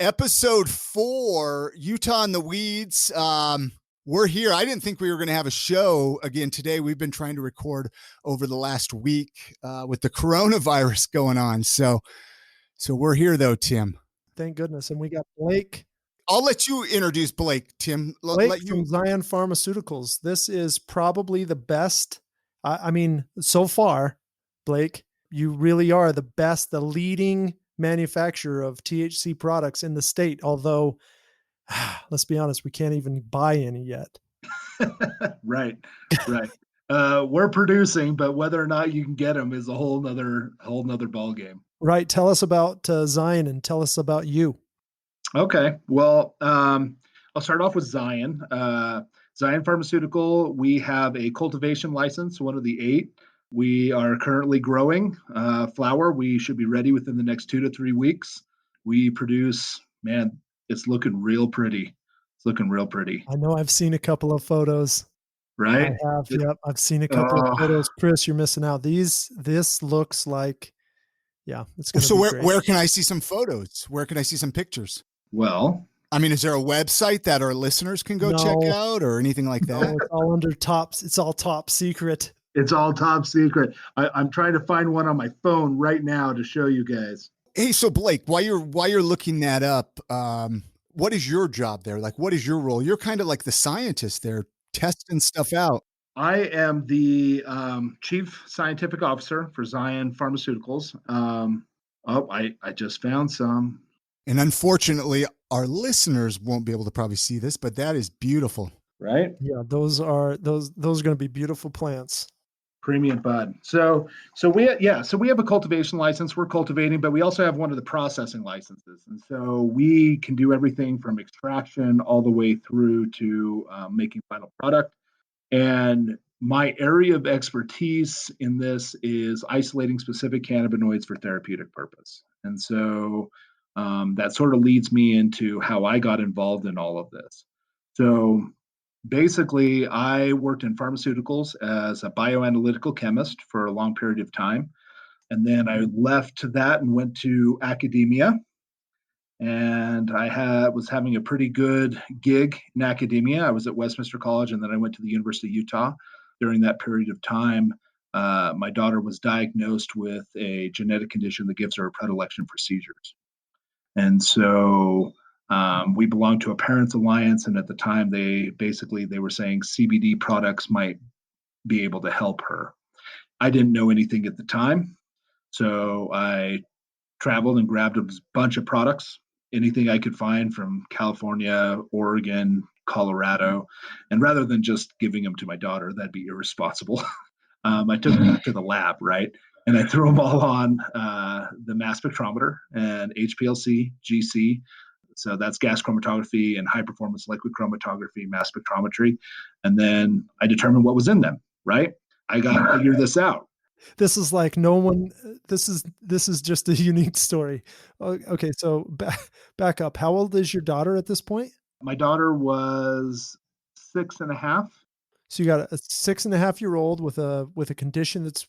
Episode 4, Utah in the Weeds. We're here. I didn't think we were going to have a show again today. We've been trying to record over the last week with the coronavirus going on. So we're here though, Tim. Thank goodness. And we got Blake. I'll let you introduce Blake, Tim. Blake from Zion Pharmaceuticals. This is probably the best. I mean, so far, Blake, you really are the best, the leading manufacturer of THC products in the state. Although, let's be honest, we can't even buy any yet. Right. We're producing, but whether or not you can get them is a whole nother ball game. Right. Tell us about Zion and tell us about you. Okay. Well, I'll start off with Zion. Zion Pharmaceutical, we have a cultivation license, one of the 8. We are currently growing flower. We should be ready within the next 2 to 3 weeks. We produce, man, it's looking real pretty. I know I've seen a couple of photos. Right? I have. Yep. I've seen a couple of photos. Chris, you're missing out. This looks like, yeah, it's going to be great. Where can I see some photos? Where can I see some pictures? Well, I mean, is there a website that our listeners can go check out or anything like that? No, it's all under tops. It's all top secret. It's all top secret. I'm trying to find one on my phone right now to show you guys. Hey, so Blake, while you're looking that up, what is your job there? Like, what is your role? You're kind of like the scientist there, testing stuff out. I am the chief scientific officer for Zion Pharmaceuticals. I just found some. And unfortunately, our listeners won't be able to probably see this, but that is beautiful. Right? Yeah, those are going to be beautiful plants. Premium bud. So we have a cultivation license. We're cultivating, but we also have one of the processing licenses, and so we can do everything from extraction all the way through to making final product. And my area of expertise in this is isolating specific cannabinoids for therapeutic purpose, and so that sort of leads me into how I got involved in all of this. So basically, I worked in pharmaceuticals as a bioanalytical chemist for a long period of time. And then I left that and went to academia. And I was having a pretty good gig in academia. I was at Westminster College, and then I went to the University of Utah. During that period of time, my daughter was diagnosed with a genetic condition that gives her a predilection for seizures. And so we belonged to a parents alliance, and at the time they were saying CBD products might be able to help her. I didn't know anything at the time, so I traveled and grabbed a bunch of products, anything I could find from California, Oregon, Colorado, and rather than just giving them to my daughter, that'd be irresponsible. I took them back to the lab, right? And I threw them all on the mass spectrometer and HPLC, GC. So that's gas chromatography and high performance liquid chromatography, mass spectrometry. And then I determined what was in them, right? I got to figure this out. This is like this is just a unique story. Okay. So back up. How old is your daughter at this point? My daughter was 6.5. So you got a 6.5-year-old with a condition that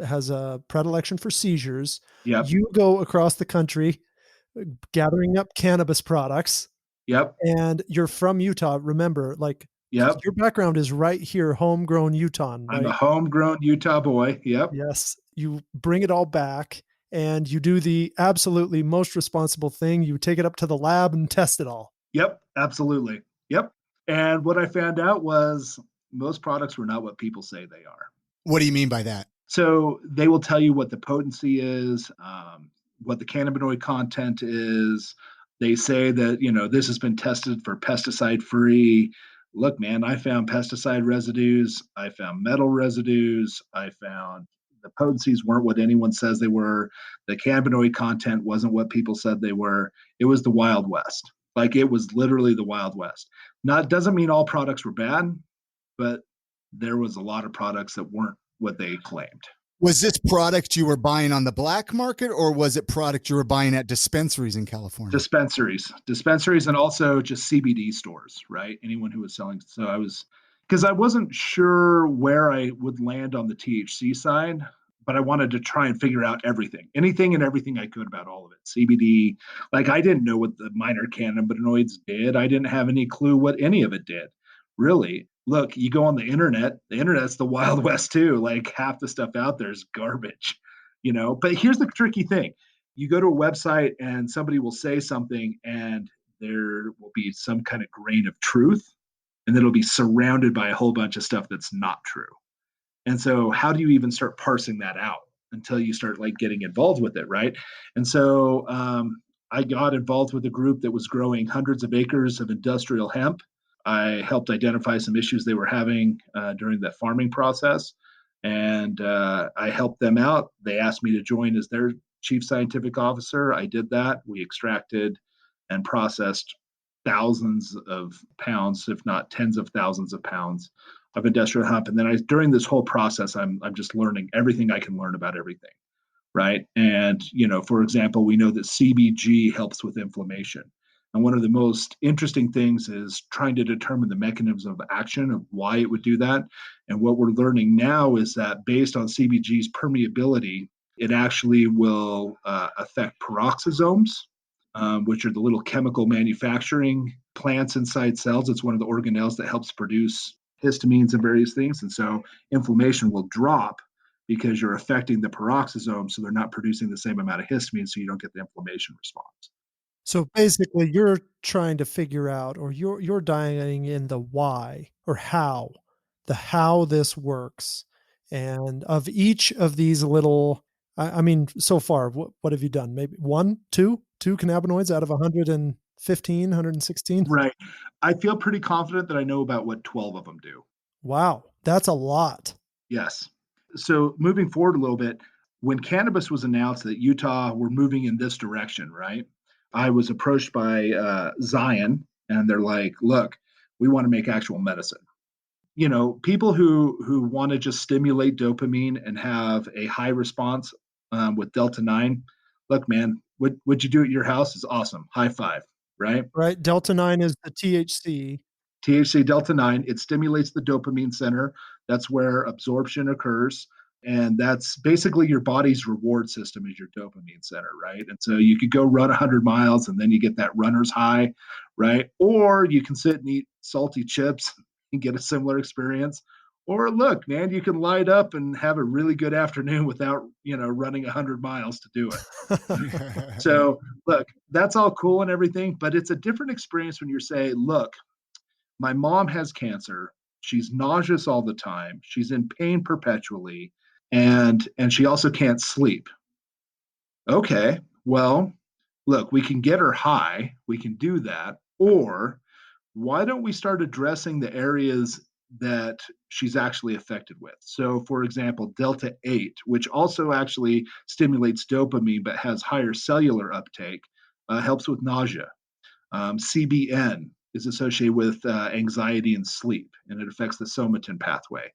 has a predilection for seizures. Yep. You go across the country gathering up cannabis products. Yep. And you're from Utah. Remember, yep. Your background is right here, homegrown Utah. Right? I'm a homegrown Utah boy. Yep. Yes. You bring it all back and you do the absolutely most responsible thing. You take it up to the lab and test it all. Yep. Absolutely. Yep. And what I found out was most products were not what people say they are. What do you mean by that? So they will tell you what the potency is, what the cannabinoid content is. They say that, this has been tested for pesticide free. Look, man, I found pesticide residues. I found metal residues. I found the potencies weren't what anyone says they were. The cannabinoid content wasn't what people said they were. It was the Wild West. It was literally the Wild West. Now, it doesn't mean all products were bad, but there was a lot of products that weren't what they claimed. Was this product you were buying on the black market, or was it product you were buying at dispensaries in California? Dispensaries, and also just CBD stores, right? Anyone who was selling. So because I wasn't sure where I would land on the THC side, but I wanted to try and figure out anything and everything I could about all of it. CBD, like I didn't know what the minor cannabinoids did. I didn't have any clue what any of it did. Really. Look, you go on the internet's the Wild West too. Like half the stuff out there is garbage, But here's the tricky thing. You go to a website and somebody will say something and there will be some kind of grain of truth, and then it'll be surrounded by a whole bunch of stuff that's not true. And so how do you even start parsing that out until you start like getting involved with it, right? And so I got involved with a group that was growing hundreds of acres of industrial hemp. I helped identify some issues they were having during the farming process, and I helped them out. They asked me to join as their chief scientific officer. I did that. We extracted and processed thousands of pounds, if not tens of thousands of pounds of industrial hemp. And then during this whole process, I'm just learning everything I can learn about everything, right? And, for example, we know that CBG helps with inflammation. And one of the most interesting things is trying to determine the mechanism of action of why it would do that. And what we're learning now is that based on CBG's permeability, it actually will affect peroxisomes, which are the little chemical manufacturing plants inside cells. It's one of the organelles that helps produce histamines and various things. And so inflammation will drop because you're affecting the peroxisome, so they're not producing the same amount of histamine, so you don't get the inflammation response. So basically, you're trying to figure out, or you're diving in the why or how this works, and of each of these little. I mean, so far, what have you done? Maybe two cannabinoids out of 115, 116? Right. I feel pretty confident that I know about what 12 of them do. Wow, that's a lot. Yes. So moving forward a little bit, when cannabis was announced that Utah were moving in this direction, right? I was approached by Zion, and they're like, "Look, we want to make actual medicine." People who want to just stimulate dopamine and have a high response with Delta 9. Look, man, what you do at your house is awesome. High five, right? Right. Delta 9 is the THC. THC Delta 9, it stimulates the dopamine center. That's where absorption occurs. And that's basically your body's reward system is your dopamine center, right? And so you could go run 100 miles and then you get that runner's high, right? Or you can sit and eat salty chips and get a similar experience. Or look, man, you can light up and have a really good afternoon without, running 100 miles to do it. So look, that's all cool and everything, but it's a different experience when you say, look, my mom has cancer. She's nauseous all the time. She's in pain perpetually, and she also can't sleep. Okay, well, look, we can get her high. We can do that. Or why don't we start addressing the areas that she's actually affected with? So, for example, Delta 8, which also actually stimulates dopamine but has higher cellular uptake, helps with nausea. CBN is associated with anxiety and sleep, and it affects the somatin pathway.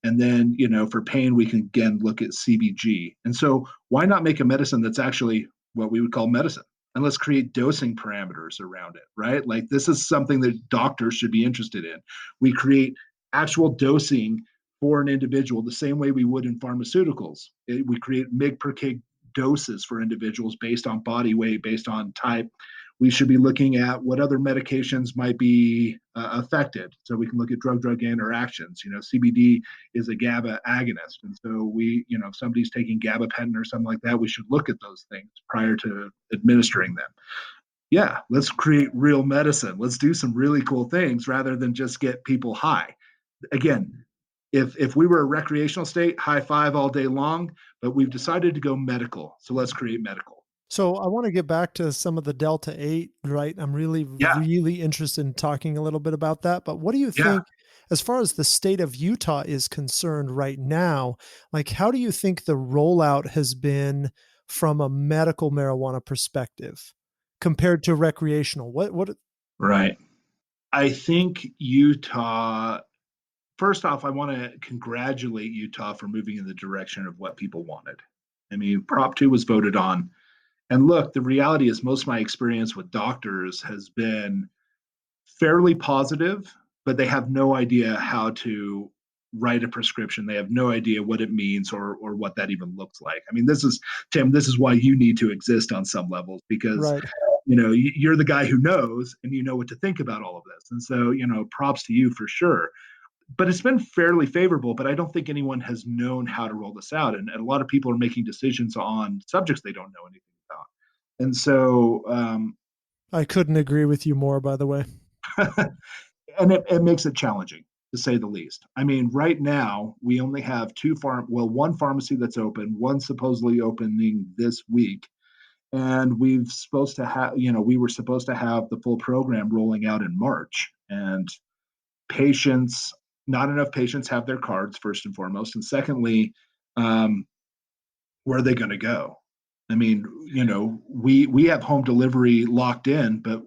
And then, for pain, we can again look at CBG. And so, why not make a medicine that's actually what we would call medicine? And let's create dosing parameters around it, right? Like this is something that doctors should be interested in. We create actual dosing for an individual the same way we would in pharmaceuticals. We create mg per kg doses for individuals based on body weight, based on type. We should be looking at what other medications might be affected. So we can look at drug-drug interactions. CBD is a GABA agonist. And so if somebody's taking gabapentin or something like that, we should look at those things prior to administering them. Yeah, let's create real medicine. Let's do some really cool things rather than just get people high. Again, if we were a recreational state, high five all day long, but we've decided to go medical. So let's create medical. So I want to get back to some of the Delta 8, right? I'm really, really interested in talking a little bit about that. But what do you think, as far as the state of Utah is concerned right now, like how do you think the rollout has been from a medical marijuana perspective compared to recreational? What? Right. I think Utah, first off, I want to congratulate Utah for moving in the direction of what people wanted. I mean, Prop 2 was voted on. And look, the reality is most of my experience with doctors has been fairly positive, but they have no idea how to write a prescription. They have no idea what it means or what that even looks like. I mean, this is Tim, this is why you need to exist on some levels, because Right. you're the guy who knows and you know what to think about all of this. And so, props to you for sure. But it's been fairly favorable, but I don't think anyone has known how to roll this out. And a lot of people are making decisions on subjects they don't know anything about. And so, I couldn't agree with you more, by the way. and it makes it challenging, to say the least. I mean, right now we only have one pharmacy that's open, one supposedly opening this week, and we were supposed to have the full program rolling out in March, and patients, not enough patients have their cards, first and foremost, and secondly, where are they going to go? I mean, we have home delivery locked in, but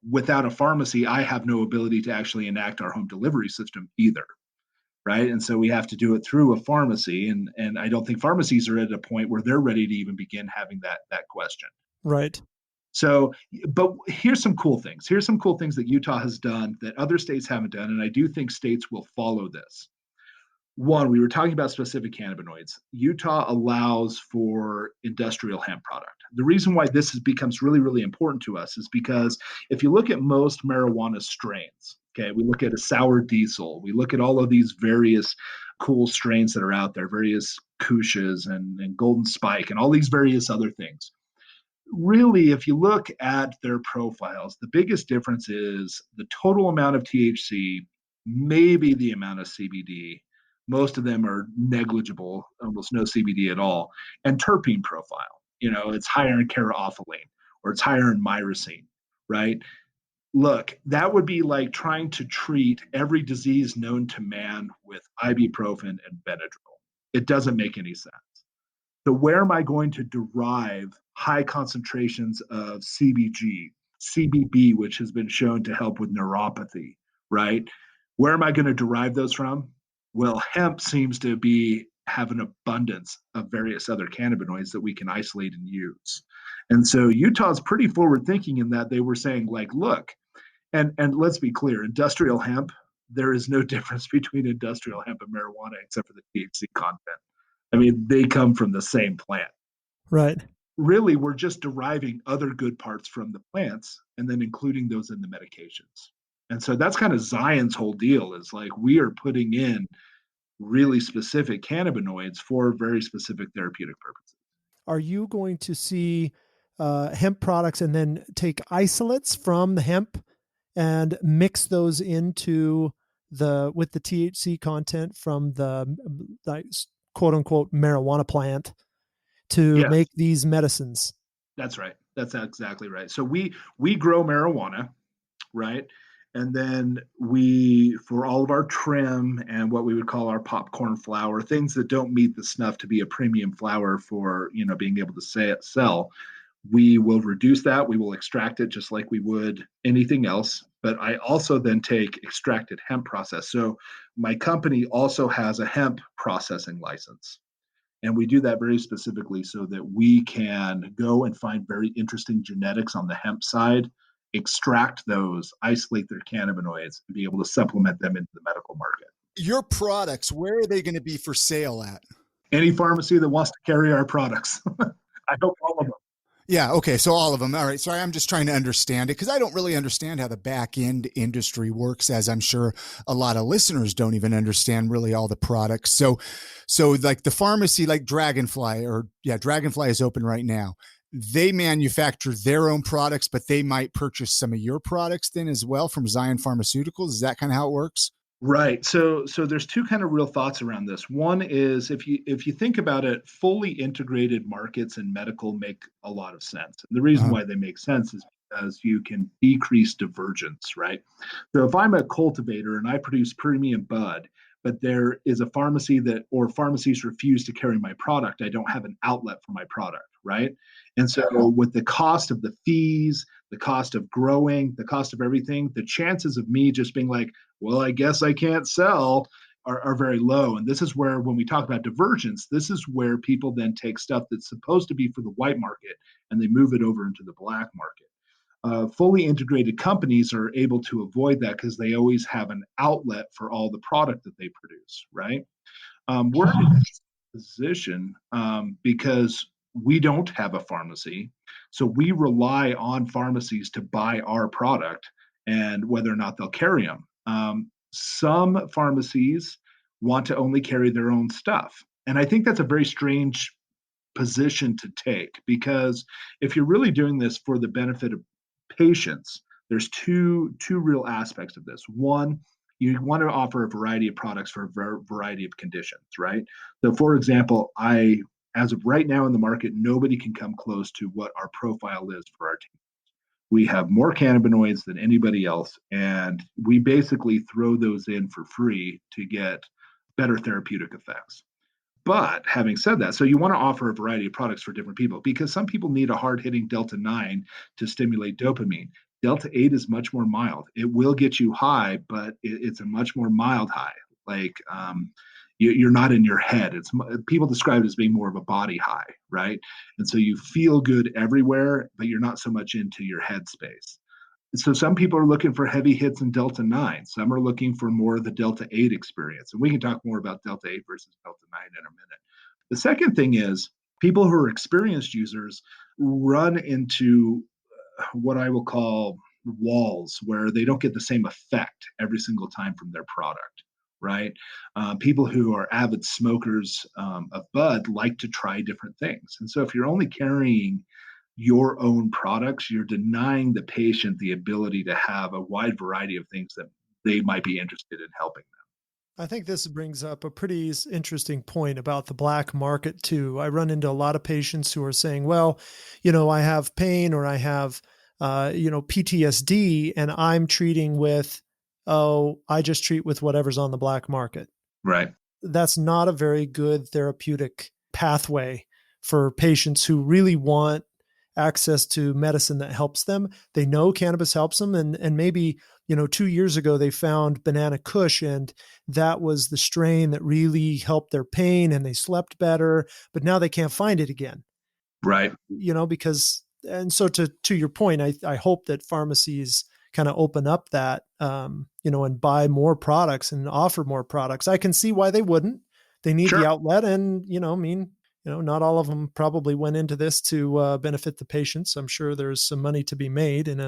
without a pharmacy, I have no ability to actually enact our home delivery system either. Right. And so we have to do it through a pharmacy. And I don't think pharmacies are at a point where they're ready to even begin having that question. Right. So, but here's some cool things. Here's some cool things that Utah has done that other states haven't done. And I do think states will follow this. One, we were talking about specific cannabinoids. Utah allows for industrial hemp product. The reason why this becomes really, really important to us is because if you look at most marijuana strains, okay, we look at a sour diesel, we look at all of these various cool strains that are out there, various Kushas and golden spike and all these various other things. Really, if you look at their profiles, the biggest difference is the total amount of THC, maybe the amount of CBD. Most of them are negligible, almost no CBD at all, and terpene profile. It's higher in caryophyllene or it's higher in myrcene, right? Look, that would be like trying to treat every disease known to man with ibuprofen and Benadryl. It doesn't make any sense. So where am I going to derive high concentrations of CBG, CBB, which has been shown to help with neuropathy, right? Where am I going to derive those from? Well, hemp seems to have an abundance of various other cannabinoids that we can isolate and use. And so Utah's pretty forward thinking in that they were saying, like, look, and let's be clear, industrial hemp, there is no difference between industrial hemp and marijuana except for the THC content. I mean, they come from the same plant. Right. Really, we're just deriving other good parts from the plants and then including those in the medications. And so that's kind of Zion's whole deal, is like we are putting in really specific cannabinoids for very specific therapeutic purposes. Are you going to see hemp products and then take isolates from the hemp and mix those into with the THC content from the quote unquote marijuana plant to make these medicines? That's right. That's exactly right. So we grow marijuana, right? And then for all of our trim and what we would call our popcorn flower, things that don't meet the snuff to be a premium flower for, being able to sell, we will reduce that. We will extract it just like we would anything else. But I also then take extracted hemp process. So my company also has a hemp processing license. And we do that very specifically so that we can go and find very interesting genetics on the hemp side, extract those, isolate their cannabinoids, and be able to supplement them into the medical market. Your products, where are they going to be for sale at? Any pharmacy that wants to carry our products. I hope all of them. Yeah. Okay. So all of them. All right. Sorry. I'm just trying to understand it because I don't really understand how the back end industry works, as I'm sure a lot of listeners don't even understand really all the products. So like the pharmacy, like Dragonfly is open right now. They manufacture their own products, but they might purchase some of your products then as well from Zion Pharmaceuticals. Is that kind of how it works? Right. So there's two kind of real thoughts around this. One is if you think about it, fully integrated markets and medical make a lot of sense. And the reason why they make sense is because you can decrease divergence, right? So if I'm a cultivator and I produce premium bud, but there is a pharmacy or pharmacies refuse to carry my product, I don't have an outlet for my product, right? And so with the cost of the fees, the cost of growing, the cost of everything, the chances of me just being like, well, I guess I can't sell are very low. And this is where, when we talk about divergence, this is where people then take stuff that's supposed to be for the white market and they move it over into the black market. fully integrated companies are able to avoid that because they always have an outlet for all the product that they produce, right? We're in a position because we don't have a pharmacy. So we rely on pharmacies to buy our product and whether or not they'll carry them. Some pharmacies want to only carry their own stuff. And I think that's a very strange position to take because if you're really doing this for the benefit of patients, there's two real aspects of this. One, you want to offer a variety of products for a variety of conditions, right? So, for example, as of right now in the market, nobody can come close to what our profile is for our team. We have more cannabinoids than anybody else, and we basically throw those in for free to get better therapeutic effects. But having said that, so you want to offer a variety of products for different people because some people need a hard hitting Delta 9 to stimulate dopamine. Delta 8 is much more mild. It will get you high, but it's a much more mild high. Like you're not in your head. It's people describe it as being more of a body high, right? And so you feel good everywhere, but you're not so much into your headspace. So some people are looking for heavy hits in Delta 9. Some are looking for more of the Delta 8 experience. And we can talk more about Delta 8 versus Delta 9 in a minute. The second thing is people who are experienced users run into what I will call walls where they don't get the same effect every single time from their product, right? People who are avid smokers of bud like to try different things. And so if you're only carrying your own products, you're denying the patient the ability to have a wide variety of things that they might be interested in helping them. I think this brings up a pretty interesting point about the black market too. I run into a lot of patients who are saying, well, I have pain or I have, PTSD and I'm treating with, I just treat with whatever's on the black market. Right. That's not a very good therapeutic pathway for patients who really want access to medicine that helps them. They know cannabis helps them. And maybe, 2 years ago, they found banana kush and that was the strain that really helped their pain and they slept better, but now they can't find it again. Right. Because, and so to your point, I hope that pharmacies kind of open up that, and buy more products and offer more products. I can see why they wouldn't. They need Sure. the outlet and, not all of them probably went into this to benefit the patients. I'm sure there's some money to be made in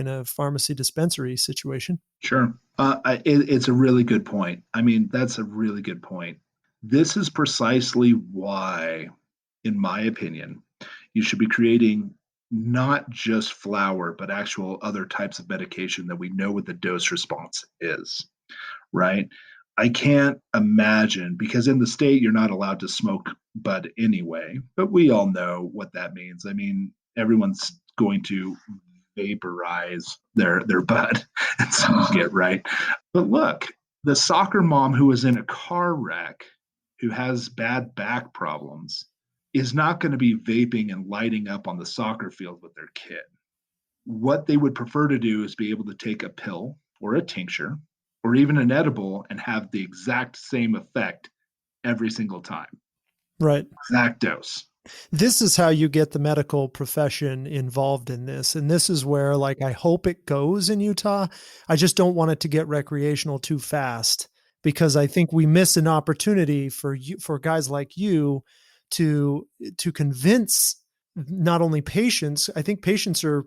a pharmacy dispensary situation. Sure. It's a really good point. I mean, that's a really good point. This is precisely why, in my opinion, you should be creating not just flower, but actual other types of medication that we know what the dose response is, right? I can't imagine because in the state you're not allowed to smoke bud anyway, but we all know what that means. I mean, everyone's going to vaporize their bud and smoke it, right? But look, the soccer mom who was in a car wreck who has bad back problems is not going to be vaping and lighting up on the soccer field with their kid. What they would prefer to do is be able to take a pill or a tincture or even an edible and have the exact same effect every single time. Right. Exact dose. This is how you get the medical profession involved in this. And this is where, I hope it goes in Utah. I just don't want it to get recreational too fast because I think we miss an opportunity for guys like you to convince not only patients. I think patients are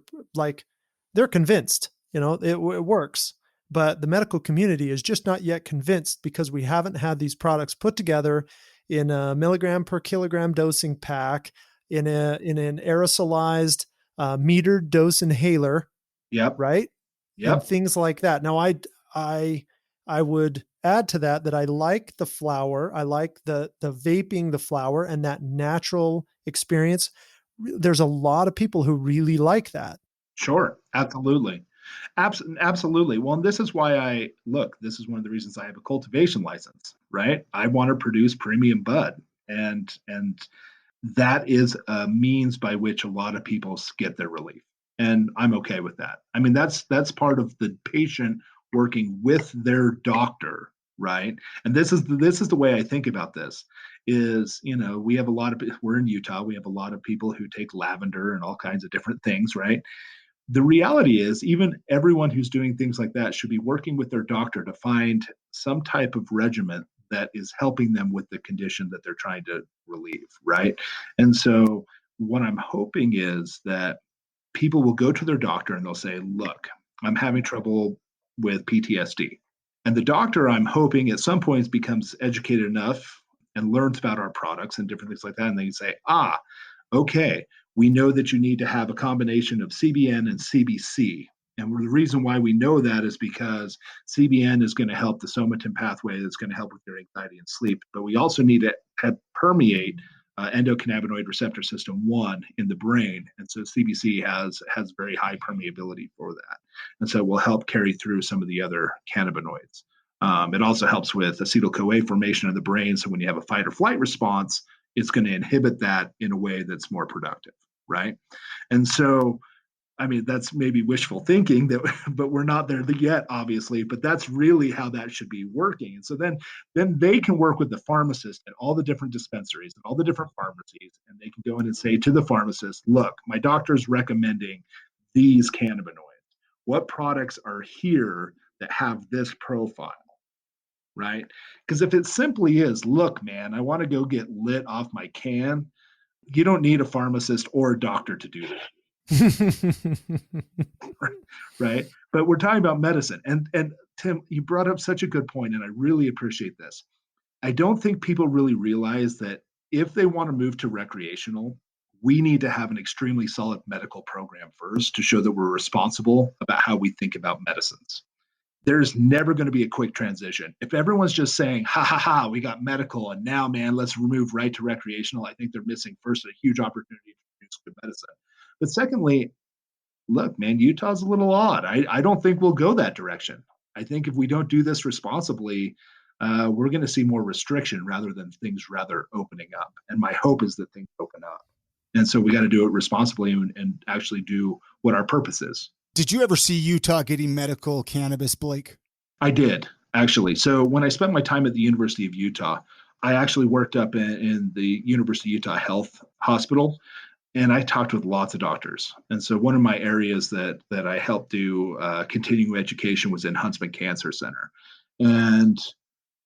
they're convinced, it works. But the medical community is just not yet convinced because we haven't had these products put together in a milligram per kilogram dosing pack in an aerosolized metered dose inhaler. Yep. Right. Yep. And things like that. Now I would add to that I like the flower. I like the vaping the flower and that natural experience. There's a lot of people who really like that. Sure. Absolutely. Absolutely. Well, and this is why this is one of the reasons I have a cultivation license, right? I want to produce premium bud. And that is a means by which a lot of people get their relief. And I'm okay with that. I mean, that's part of the patient working with their doctor, right? And this is the way I think about this is, we have we're in Utah, we have a lot of people who take lavender and all kinds of different things, right? The reality is, even everyone who's doing things like that should be working with their doctor to find some type of regimen that is helping them with the condition that they're trying to relieve, right? And so, what I'm hoping is that people will go to their doctor and they'll say, look, I'm having trouble with PTSD. And the doctor, I'm hoping at some point becomes educated enough and learns about our products and different things like that. And they say, okay, we know that you need to have a combination of CBN and CBC. And the reason why we know that is because CBN is going to help the somatin pathway that's going to help with your anxiety and sleep. But we also need to permeate endocannabinoid receptor system 1 in the brain. And so CBC has very high permeability for that. And so it will help carry through some of the other cannabinoids. It also helps with acetyl-CoA formation in the brain. So when you have a fight or flight response, it's going to inhibit that in a way that's more productive, right? And so, I mean, that's maybe wishful thinking, but we're not there yet, obviously. But that's really how that should be working. And so then they can work with the pharmacist at all the different dispensaries and all the different pharmacies, and they can go in and say to the pharmacist, "Look, my doctor's recommending these cannabinoids. What products are here that have this profile?" Right? Because if it simply is, "Look, man, I want to go get lit off my can," you don't need a pharmacist or a doctor to do that. Right? But we're talking about medicine. And Tim, you brought up such a good point, and I really appreciate this. I don't think people really realize that if they want to move to recreational, we need to have an extremely solid medical program first to show that we're responsible about how we think about medicines. There's never going to be a quick transition. If everyone's just saying, ha ha ha, we got medical, and now, man, let's move right to recreational, I think they're missing first a huge opportunity to produce good medicine. But secondly, look, man, Utah's a little odd. I don't think we'll go that direction. I think if we don't do this responsibly, we're going to see more restriction rather than things rather opening up. And my hope is that things open up. And so we got to do it responsibly and actually do what our purpose is. Did you ever see Utah getting medical cannabis, Blake? I did, actually. So when I spent my time at the University of Utah, I actually worked up in the University of Utah Health Hospital, and I talked with lots of doctors. And so one of my areas that I helped do continuing education was in Huntsman Cancer Center. And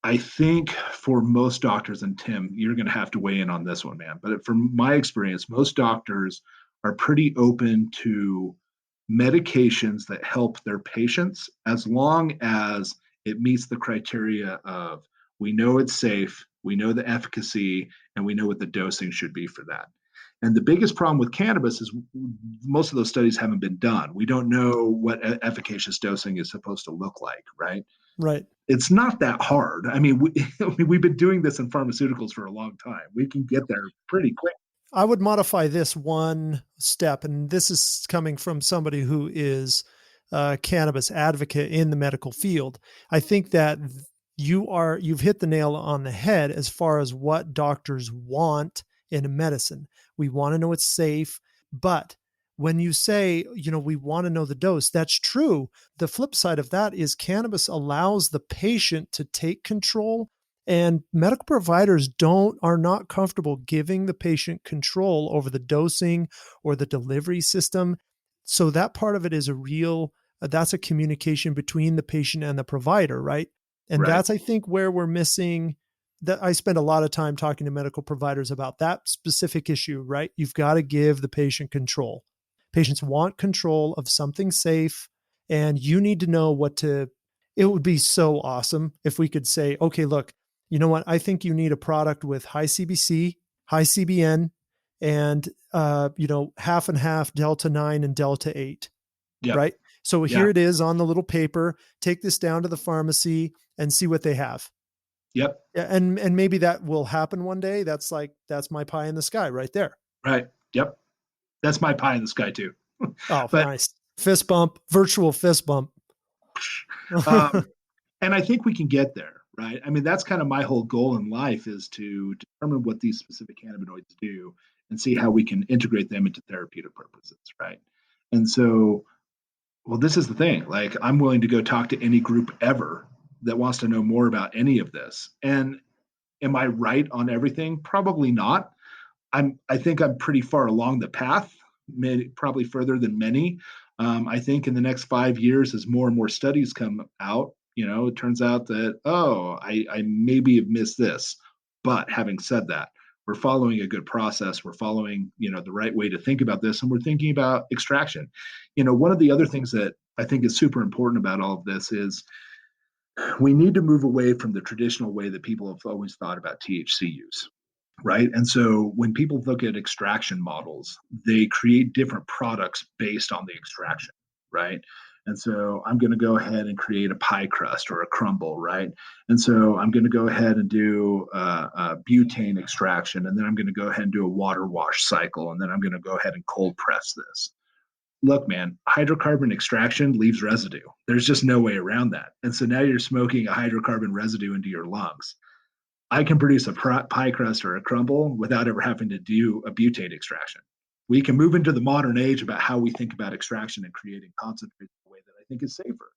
I think for most doctors, and Tim, you're going to have to weigh in on this one, man. But from my experience, most doctors are pretty open to medications that help their patients as long as it meets the criteria of we know it's safe, we know the efficacy, and we know what the dosing should be for that. And the biggest problem with cannabis is most of those studies haven't been done. We don't know what efficacious dosing is supposed to look like, right? Right. It's not that hard. I mean, we've been doing this in pharmaceuticals for a long time. We can get there pretty quick. I would modify this one step, and this is coming from somebody who is a cannabis advocate in the medical field. I think that you've hit the nail on the head as far as what doctors want in a medicine. We want to know it's safe, but when you say, we want to know the dose, that's true. The flip side of that is cannabis allows the patient to take control. And medical providers are not comfortable giving the patient control over the dosing or the delivery system. So that part of it is that's a communication between the patient and the provider, right? And Right. That's, I think, where we're missing that. I spend a lot of time talking to medical providers about that specific issue, right? You've got to give the patient control. Patients want control of something safe, and you need to know it would be so awesome if we could say, okay, look, you know what? I think you need a product with high CBC, high CBN, and half and half Delta 9 and Delta 8. Yep. Right? So Yeah. here it is on the little paper. Take this down to the pharmacy and see what they have. Yep. And maybe that will happen one day. That's my pie in the sky right there. Right. Yep. That's my pie in the sky too. Oh, But nice. Fist bump, virtual fist bump. and I think we can get there, right? I mean, that's kind of my whole goal in life is to determine what these specific cannabinoids do and see how we can integrate them into therapeutic purposes, right? And so, well, this is the thing. Like, I'm willing to go talk to any group ever that wants to know more about any of this. And am I right on everything? Probably not. I think I'm pretty far along the path, probably further than many. I think in the next 5 years, as more and more studies come out, it turns out that, I maybe have missed this. But having said that, we're following a good process. We're following, the right way to think about this, and we're thinking about extraction. One of the other things that I think is super important about all of this is we need to move away from the traditional way that people have always thought about THC use. Right. And so when people look at extraction models, they create different products based on the extraction. Right. And so I'm going to go ahead and create a pie crust or a crumble. Right. And so I'm going to go ahead and do a butane extraction. And then I'm going to go ahead and do a water wash cycle. And then I'm going to go ahead and cold press this. Look, man, hydrocarbon extraction leaves residue. There's just no way around that. And so now you're smoking a hydrocarbon residue into your lungs. I can produce a pie crust or a crumble without ever having to do a butane extraction. We can move into the modern age about how we think about extraction and creating concentrates in a way that I think is safer.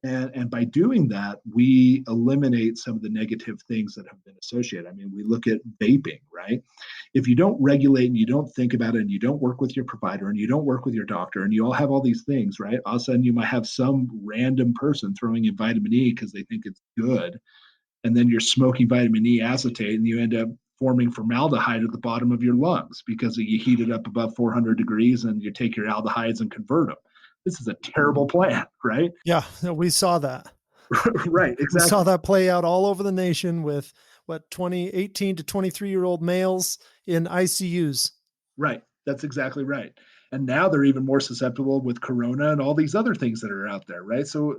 And by doing that, we eliminate some of the negative things that have been associated. I mean, we look at vaping, right? If you don't regulate and you don't think about it and you don't work with your provider and you don't work with your doctor and you all have all these things, right? All of a sudden you might have some random person throwing in vitamin E because they think it's good, and then you're smoking vitamin E acetate and you end up forming formaldehyde at the bottom of your lungs because you heat it up above 400 degrees and you take your aldehydes and convert them. This is a terrible plan, right? Yeah, we saw that. Right, exactly. We saw that play out all over the nation with 18 to 23-year-old males in ICUs. Right. That's exactly right. And now they're even more susceptible with corona and all these other things that are out there, right? So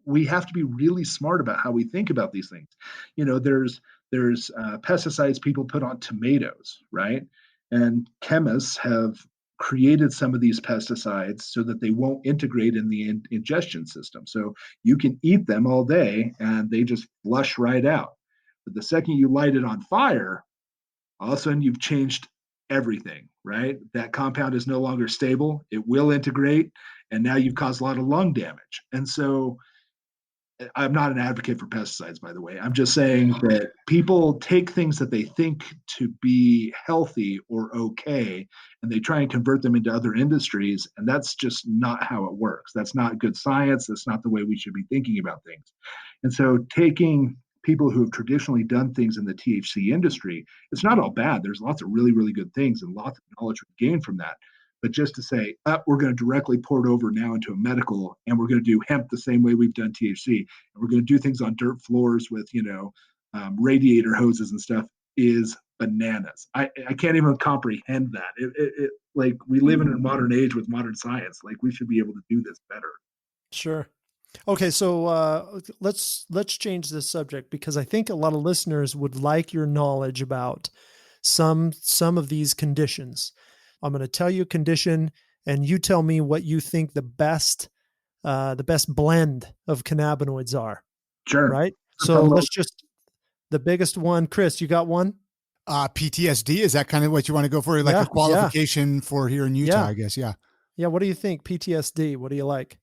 we have to be really smart about how we think about these things. There's pesticides people put on tomatoes, right? And chemists have created some of these pesticides so that they won't integrate in the ingestion system. So you can eat them all day and they just flush right out. But the second you light it on fire, all of a sudden you've changed everything, right? That compound is no longer stable. It will integrate, and now you've caused a lot of lung damage. And so I'm not an advocate for pesticides, by the way. I'm just saying that people take things that they think to be healthy or okay, and they try and convert them into other industries. And that's just not how it works. That's not good science. That's not the way we should be thinking about things. And so taking people who have traditionally done things in the THC industry, it's not all bad. There's lots of really, really good things and lots of knowledge we gain from that. But just to say, we're going to directly pour it over now into a medical, and we're going to do hemp the same way we've done THC, and we're going to do things on dirt floors with, radiator hoses and stuff, is bananas. I can't even comprehend that. Like, we live in a modern age with modern science. Like, we should be able to do this better. Sure. Okay, so let's change this subject, because I think a lot of listeners would like your knowledge about some of these conditions. I'm going to tell you a condition, and you tell me what you think the best blend of cannabinoids are. Sure. Right. So the biggest one. Chris, you got one? PTSD. Is that kind of what you want to go for? Like a qualification for here in Utah, I guess. Yeah. Yeah. What do you think? PTSD. What do you like?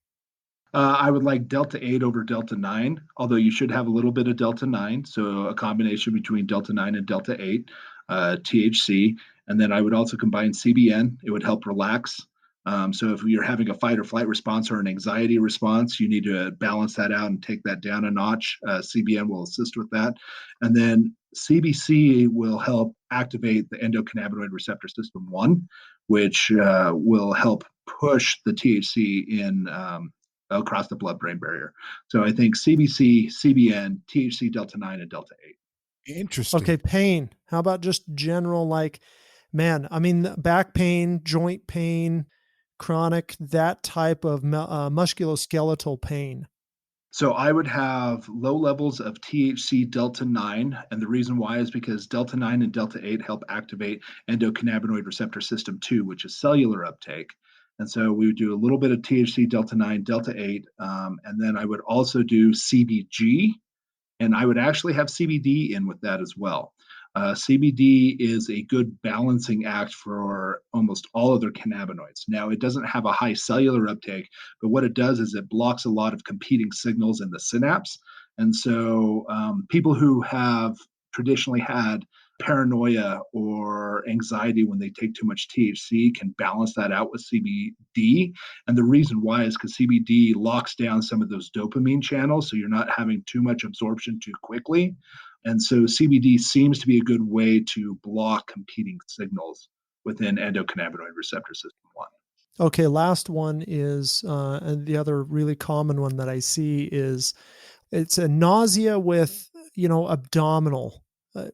I would like Delta 8 over Delta 9, although you should have a little bit of Delta 9. So a combination between Delta 9 and Delta 8, THC. And then I would also combine CBN. It would help relax. So if you're having a fight or flight response or an anxiety response, you need to balance that out and take that down a notch. CBN will assist with that. And then CBC will help activate the endocannabinoid receptor system 1, which will help push the THC in across the blood-brain barrier. So I think CBC, CBN, THC, Delta 9, and Delta 8. Interesting. Okay, pain. How about just general, back pain, joint pain, chronic, that type of musculoskeletal pain? So I would have low levels of THC Delta 9. And the reason why is because Delta 9 and Delta 8 help activate endocannabinoid receptor system 2, which is cellular uptake. And so we would do a little bit of THC Delta 9, Delta 8, and then I would also do CBG, and I would actually have CBD in with that as well. CBD is a good balancing act for almost all other cannabinoids. Now, it doesn't have a high cellular uptake, but what it does is it blocks a lot of competing signals in the synapse. And so people who have traditionally had paranoia or anxiety when they take too much THC can balance that out with CBD. And the reason why is because CBD locks down some of those dopamine channels, so you're not having too much absorption too quickly. And so CBD seems to be a good way to block competing signals within endocannabinoid receptor system 1. Okay, last one is, and the other really common one that I see is it's a nausea with, abdominal,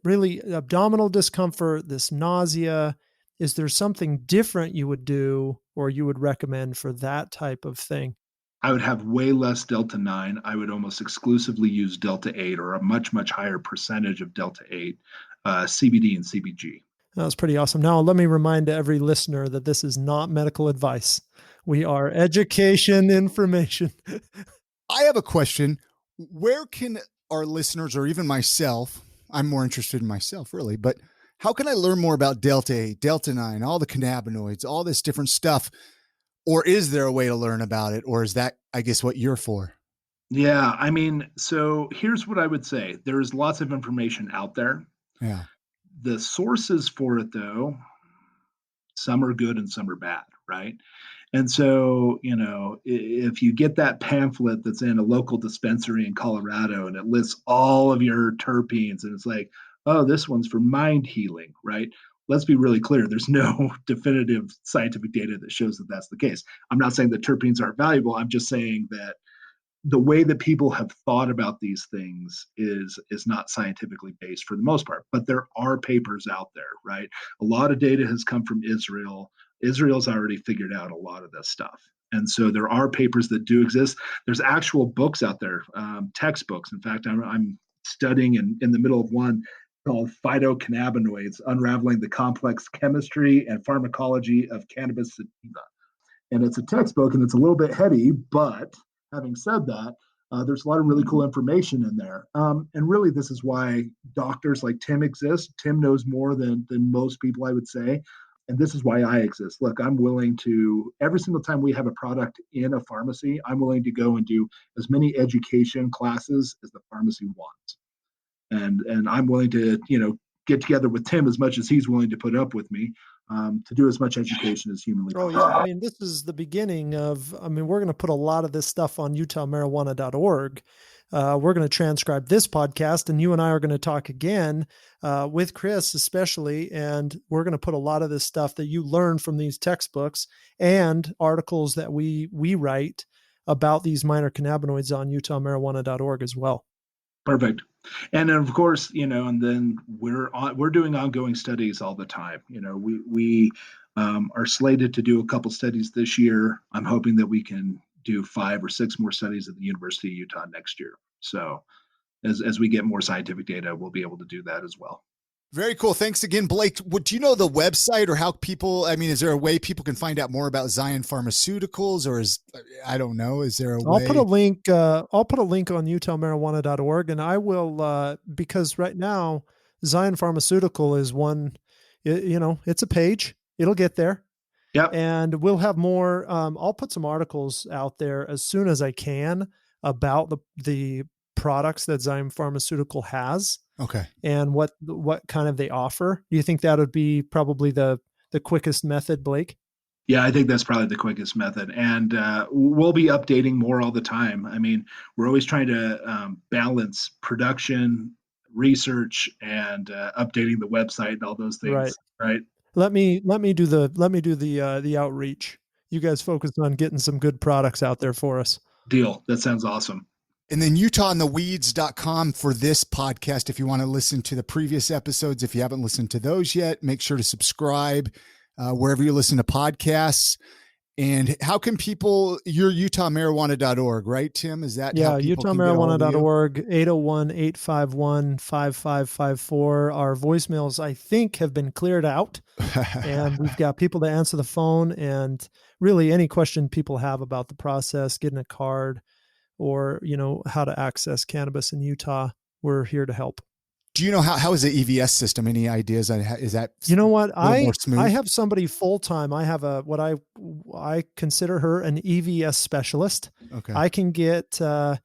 really abdominal discomfort, this nausea. Is there something different you would do or you would recommend for that type of thing? I would have way less Delta 9. I would almost exclusively use Delta 8 or a much, much higher percentage of Delta 8, CBD and CBG. That was pretty awesome. Now, let me remind every listener that this is not medical advice. We are education information. I have a question. Where can our listeners, or even myself, I'm more interested in myself really, but how can I learn more about Delta 8, Delta 9, all the cannabinoids, all this different stuff? Or is there a way to learn about it? Or is that, I guess, what you're for? Yeah, I mean, so here's what I would say. There's lots of information out there. Yeah. The sources for it, though, some are good and some are bad, right? And so, if you get that pamphlet that's in a local dispensary in Colorado and it lists all of your terpenes and it's like, oh, this one's for mind healing, right? Let's be really clear. There's no definitive scientific data that shows that that's the case. I'm not saying that terpenes aren't valuable. I'm just saying that the way that people have thought about these things is not scientifically based for the most part, but there are papers out there, right? A lot of data has come from Israel. Israel's already figured out a lot of this stuff, and so there are papers that do exist. There's actual books out there, textbooks. In fact, I'm studying in the middle of one called Phytocannabinoids: Unraveling the Complex Chemistry and Pharmacology of Cannabis Sativa. And it's a textbook and it's a little bit heady, but having said that, there's a lot of really cool information in there. And really, this is why doctors like Tim exist. Tim knows more than most people, I would say. And this is why I exist. Look, I'm willing to, every single time we have a product in a pharmacy, I'm willing to go and do as many education classes as the pharmacy wants. And I'm willing to, get together with Tim as much as he's willing to put up with me, to do as much education as humanly possible. Oh, yeah. I mean, this is the beginning of, we're going to put a lot of this stuff on utahmarijuana.org. We're going to transcribe this podcast, and you and I are going to talk again with Chris, especially. And we're going to put a lot of this stuff that you learn from these textbooks and articles that we write about these minor cannabinoids on utahmarijuana.org as well. Perfect. And of course, and then we're doing ongoing studies all the time. We are slated to do a couple studies this year. I'm hoping that we can do 5 or 6 more studies at the University of Utah next year. So as we get more scientific data, we'll be able to do that as well. Very cool. Thanks again, Blake. Do you know the website or how people, is there a way people can find out more about Zion Pharmaceuticals, or I don't know, is there a way? I'll put a link on utahmarijuana.org, and I will, because right now Zion Pharmaceutical is one, it's a page, it'll get there. Yep. And we'll have more. I'll put some articles out there as soon as I can about the products that Zion Pharmaceutical has. Okay. And what kind of they offer. Do you think that would be probably the quickest method, Blake? Yeah, I think that's probably the quickest method. And we'll be updating more all the time. We're always trying to balance production, research, and updating the website and all those things. Right. Let me do the outreach. You guys focus on getting some good products out there for us. Deal. That sounds awesome. And then utahontheweeds.com for this podcast. If you want to listen to the previous episodes, if you haven't listened to those yet, make sure to subscribe wherever you listen to podcasts. And how can people, you're utahmarijuana.org, right, Tim? Is that how people utahmarijuana.org, 801-851-5554. Our voicemails, I think, have been cleared out. And we've got people to answer the phone. And really any question people have about the process, getting a card, or, how to access cannabis in Utah, we're here to help. Do you know how is the EVS system? Any ideas? Is that, what I have somebody full-time. I have what I consider her an EVS specialist. Okay. I can get, if a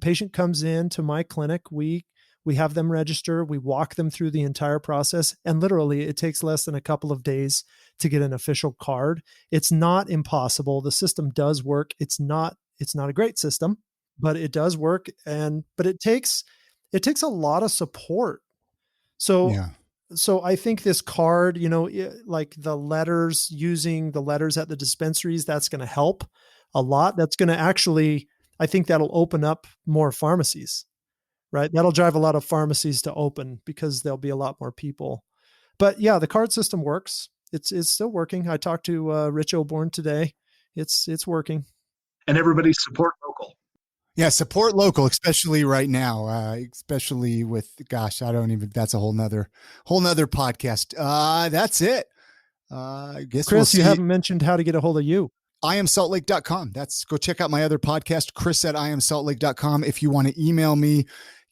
patient comes in to my clinic, we We have them register. We walk them through the entire process. And literally, it takes less than a couple of days to get an official card. It's not impossible. The system does work. It's not a great system, but it does work. But it takes a lot of support. So Yeah. so I think this card, like using the letters at the dispensaries, that's going to help a lot. That's going to actually, I think that'll open up more pharmacies, right? That'll drive a lot of pharmacies to open because there'll be a lot more people. But yeah, the card system works. It's still working. I talked to Rich O'Born today. It's working. And everybody support local. Yeah, support local, especially right now, especially with, gosh, that's a whole nother podcast. That's it. I guess Chris, we'll see. You haven't mentioned how to get a hold of you. IamSaltLake.com. Go check out my other podcast, Chris at IamSaltLake.com. If you want to email me,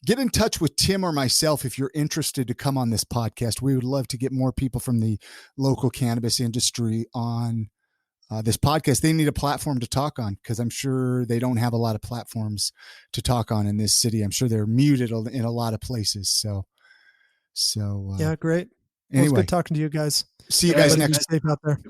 get in touch with Tim or myself if you're interested to come on this podcast. We would love to get more people from the local cannabis industry on this podcast. They need a platform to talk on because I'm sure they don't have a lot of platforms to talk on in this city. I'm sure they're muted in a lot of places. So yeah, great. Anyway, it's good talking to you guys. See you guys next. Be safe out there.